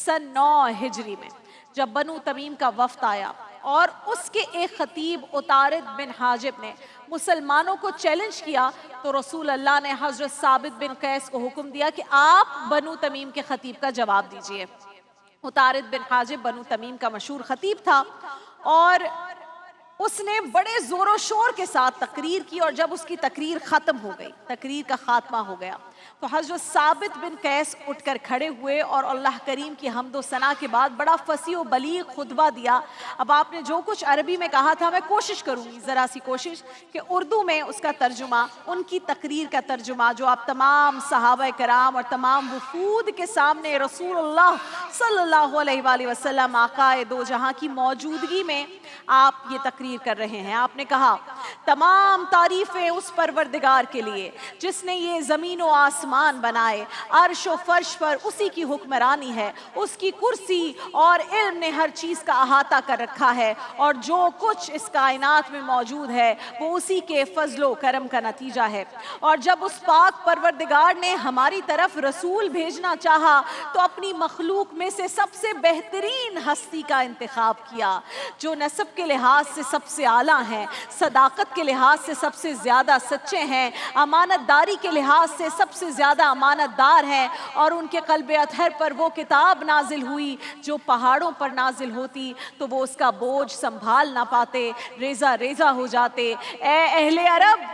سن 9 ہجری میں جب بنو تمیم کا وفد آیا اور اس کے ایک خطیب عطارد بن حاجب نے مسلمانوں کو چیلنج کیا، تو رسول اللہ نے حضرت ثابت بن قیس کو حکم دیا کہ آپ بنو تمیم کے خطیب کا جواب دیجئے۔ عطارد بن حاجب بنو تمیم کا مشہور خطیب تھا اور اس نے بڑے زور و شور کے ساتھ تقریر کی، اور جب اس کی تقریر ختم ہو گئی، تقریر کا خاتمہ ہو گیا، تو حضرت ثابت بن قیس اٹھ کر کھڑے ہوئے اور اللہ کریم کی حمد و ثنا کے بعد بڑا فصیح و بلیغ خطبہ دیا۔ اب آپ نے جو کچھ عربی میں کہا تھا میں کوشش کروں گی، ذرا سی کوشش کہ اردو میں اس کا ترجمہ، ان کی تقریر کا ترجمہ جو آپ تمام صحابہ کرام اور تمام وفود کے سامنے رسول اللہ صلی اللہ علیہ وآلہ وسلم آقائے دو جہاں کی موجودگی میں آپ یہ تقریر کر رہے ہیں۔ آپ نے کہا تمام تعریفیں اس پروردگار کے لیے جس نے یہ زمین و آسمان بنائے، عرش و فرش پر اسی کی حکمرانی ہے، اس کی کرسی اور علم نے ہر چیز کا احاطہ کر رکھا ہے، اور جو کچھ اس کائنات میں موجود ہے وہ اسی کے فضل و کرم کا نتیجہ ہے۔ اور جب اس پاک پروردگار نے ہماری طرف رسول بھیجنا چاہا تو اپنی مخلوق میں سے سب سے بہترین ہستی کا انتخاب کیا، جو نسب کے لحاظ سے سب سے اعلیٰ ہیں، صداقت کے لحاظ سے سب سے زیادہ سچے ہیں، امانت داری کے لحاظ سے سب سے زیادہ امانت دار ہیں، اور ان کے قلب اطہر پر وہ کتاب نازل ہوئی جو پہاڑوں پر نازل ہوتی تو وہ اس کا بوجھ سنبھال نہ پاتے، ریزہ ریزہ ہو جاتے۔ اے اہل عرب،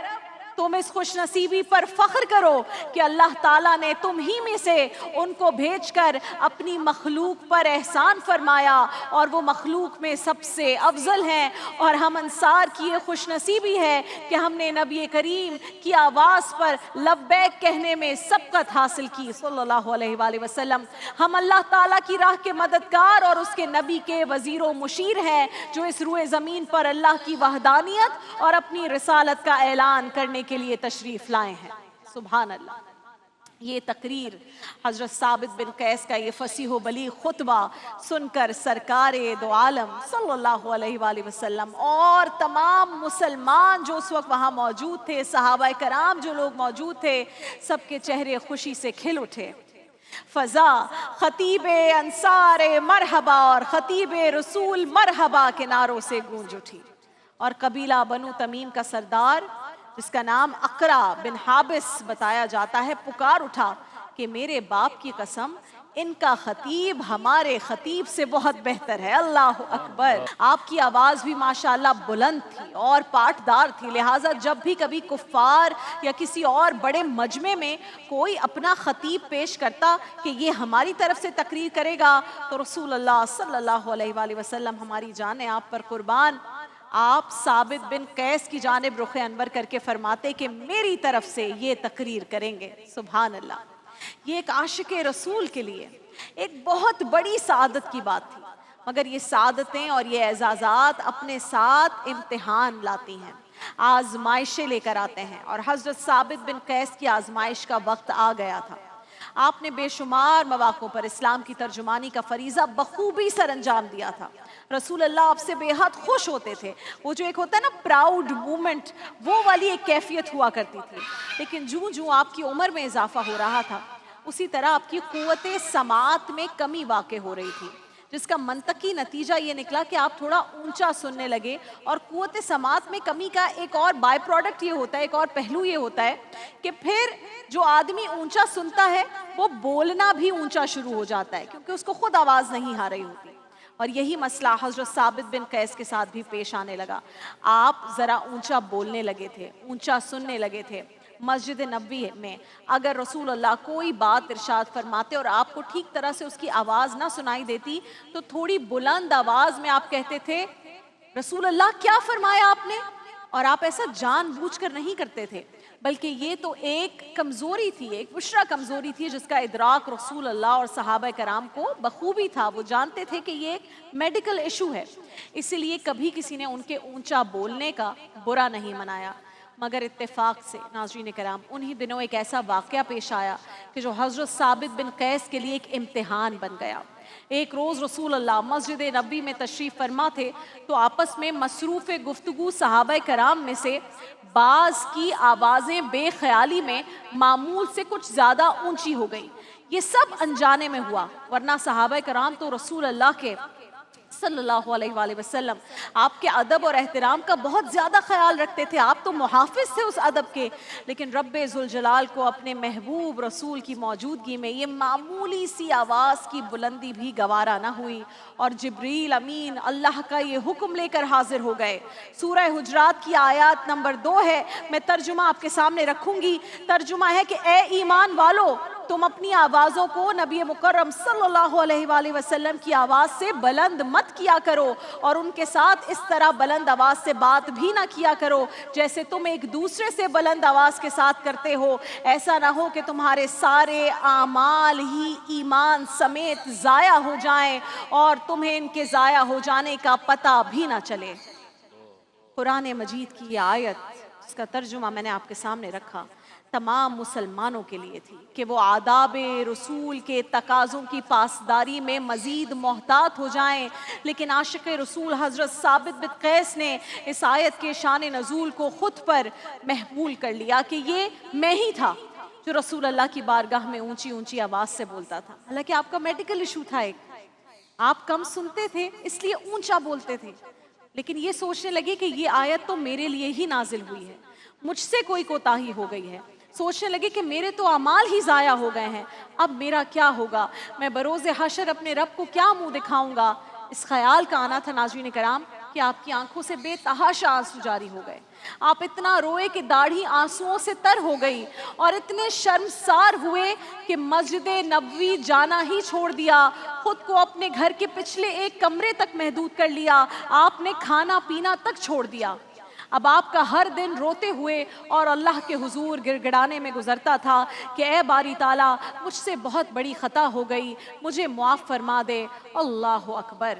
تم اس خوش نصیبی پر فخر کرو کہ اللہ تعالیٰ نے تم ہی میں سے ان کو بھیج کر اپنی مخلوق پر احسان فرمایا، اور وہ مخلوق میں سب سے افضل ہیں، اور ہم انصار کی یہ خوش نصیبی ہے کہ ہم نے نبی کریم کی آواز پر لبیک کہنے میں سبقت حاصل کی صلی اللہ علیہ وآلہ وسلم۔ ہم اللہ تعالیٰ کی راہ کے مددگار اور اس کے نبی کے وزیر و مشیر ہیں، جو اس روئے زمین پر اللہ کی وحدانیت اور اپنی رسالت کا اعلان کرنے کے لیے تشریف لائے ہیں۔ سبحان اللہ۔ یہ تقریر حضرت ثابت بن قیس کا یہ فصیح و بلیغ خطبہ سن کر سرکار دو عالم صلی اللہ علیہ وآلہ وسلم اور تمام مسلمان جو اس وقت وہاں موجود تھے، صحابہ کرام جو لوگ موجود تھے، سب کے چہرے خوشی سے کھل اٹھے۔ فضا خطیب انصار مرحبا اور خطیب رسول مرحبا کے نعروں سے گونج اٹھی، اور قبیلہ بنو تمیم کا سردار جس کا نام اقرا بن حابس بتایا جاتا ہے پکار اٹھا کہ میرے باپ کی قسم، ان کا خطیب ہمارے خطیب سے بہت بہتر ہے۔ اللہ اکبر۔ آپ کی آواز بھی ماشاءاللہ بلند تھی اور پاٹدار تھی، لہٰذا جب بھی کبھی کفار یا کسی اور بڑے مجمع میں کوئی اپنا خطیب پیش کرتا کہ یہ ہماری طرف سے تقریر کرے گا تو رسول اللہ صلی اللہ علیہ وآلہ وسلم، ہماری جانیں آپ پر قربان، آپ ثابت بن قیس کی جانب رخ انور کر کے فرماتے کہ میری طرف سے یہ تقریر کریں گے۔ سبحان اللہ۔ یہ ایک عاشق رسول کے لیے ایک بہت بڑی سعادت کی بات تھی، مگر یہ سعادتیں اور یہ اعزازات اپنے ساتھ امتحان لاتی ہیں، آزمائشیں لے کر آتے ہیں، اور حضرت ثابت بن قیس کی آزمائش کا وقت آ گیا تھا۔ آپ نے بے شمار مواقع پر اسلام کی ترجمانی کا فریضہ بخوبی سر انجام دیا تھا۔ رسول اللہ آپ سے بے حد خوش ہوتے تھے، وہ جو ایک ہوتا ہے نا پراؤڈ مومنٹ، وہ والی ایک کیفیت ہوا کرتی تھی۔ لیکن جوں آپ کی عمر میں اضافہ ہو رہا تھا، اسی طرح آپ کی قوت سماعت میں کمی واقع ہو رہی تھی، جس کا منطقی نتیجہ یہ نکلا کہ آپ تھوڑا اونچا سننے لگے، اور قوت سماعت میں کمی کا ایک اور بائی پروڈکٹ یہ ہوتا ہے، ایک اور پہلو یہ ہوتا ہے کہ پھر جو آدمی اونچا سنتا ہے وہ بولنا بھی اونچا شروع ہو جاتا ہے، کیونکہ اس کو خود آواز نہیں آ رہی ہوتی۔ اور یہی مسئلہ حضرت ثابت بن قیس کے ساتھ بھی پیش آنے لگا۔ آپ ذرا اونچا بولنے لگے تھے، اونچا سننے لگے تھے۔ مسجد نبوی میں اگر رسول اللہ کوئی بات ارشاد فرماتے اور آپ کو ٹھیک طرح سے اس کی آواز نہ سنائی دیتی تو تھوڑی بلند آواز میں آپ کہتے تھے رسول اللہ کیا فرمایا آپ نے، اور آپ ایسا جان بوجھ کر نہیں کرتے تھے، بلکہ یہ تو ایک کمزوری تھی، ایک بشرا کمزوری تھی جس کا ادراک رسول اللہ اور صحابہ کرام کو بخوبی تھا۔ وہ جانتے تھے کہ یہ ایک میڈیکل ایشو ہے، اسی لیے کبھی کسی نے ان کے اونچا بولنے کا برا نہیں منایا۔ مگر اتفاق سے ناظرین کرام انہی دنوں ایک ایسا واقعہ پیش آیا کہ جو حضرت ثابت بن قیس کے لیے ایک امتحان بن گیا۔ ایک روز رسول اللہ مسجد نبوی میں تشریف فرما تھے تو آپس میں مصروف گفتگو صحابہ کرام میں سے بعض کی آوازیں بے خیالی میں معمول سے کچھ زیادہ اونچی ہو گئیں۔ یہ سب انجانے میں ہوا، ورنہ صحابہ کرام تو رسول اللہ کے صلی اللہ علیہ وآلہ وسلم آپ کے ادب اور احترام کا بہت زیادہ خیال رکھتے تھے، آپ تو محافظ تھے اس ادب کے، لیکن رب ذوالجلال کو اپنے محبوب رسول کی موجودگی میں یہ معمولی سی آواز کی بلندی بھی گوارا نہ ہوئی، اور جبریل امین اللہ کا یہ حکم لے کر حاضر ہو گئے۔ سورہ حجرات کی آیات نمبر 2 ہے، میں ترجمہ آپ کے سامنے رکھوں گی۔ ترجمہ ہے کہ اے ایمان والو، تم اپنی آوازوں کو نبی مکرم صلی اللہ علیہ وآلہ وسلم کی آواز سے بلند مت کیا کرو، اور ان کے ساتھ اس طرح بلند آواز سے بات بھی نہ کیا کرو جیسے تم ایک دوسرے سے بلند آواز کے ساتھ کرتے ہو، ایسا نہ ہو کہ تمہارے سارے اعمال ہی ایمان سمیت ضائع ہو جائیں اور تمہیں ان کے ضائع ہو جانے کا پتہ بھی نہ چلے۔ قرآن مجید کی یہ آیت، اس کا ترجمہ میں نے آپ کے سامنے رکھا، تمام مسلمانوں کے لیے تھی کہ وہ آداب رسول کے تقاضوں کی پاسداری میں مزید محتاط ہو جائیں، لیکن عاشق رسول حضرت ثابت بن قیس نے اس آیت کے شان نزول کو خود پر محمول کر لیا کہ یہ میں ہی تھا جو رسول اللہ کی بارگاہ میں اونچی اونچی آواز سے بولتا تھا، حالانکہ آپ کا میڈیکل ایشو تھا، ایک آپ کم سنتے تھے اس لیے اونچا بولتے تھے، لیکن یہ سوچنے لگے کہ یہ آیت تو میرے لیے ہی نازل ہوئی ہے، مجھ سے کوئی کوتاہی ہو گئی ہے، سوچنے لگے کہ میرے تو اعمال ہی ضائع ہو گئے ہیں، اب میرا کیا ہوگا، میں بروز حشر اپنے رب کو کیا منہ دکھاؤں گا۔ اس خیال کا آنا تھا ناظرین کرام کہ آپ کی آنکھوں سے بے تحاشا آنسو جاری ہو گئے، آپ اتنا روئے کہ داڑھی آنسوؤں سے تر ہو گئی، اور اتنے شرمسار ہوئے کہ مسجد نبوی جانا ہی چھوڑ دیا، خود کو اپنے گھر کے پچھلے ایک کمرے تک محدود کر لیا، آپ نے کھانا پینا تک چھوڑ دیا۔ اب آپ کا ہر دن روتے ہوئے اور اللہ کے حضور گڑگڑانے میں گزرتا تھا کہ اے باری تعالیٰ، مجھ سے بہت بڑی خطا ہو گئی، مجھے معاف فرما دے۔ اللہ اکبر۔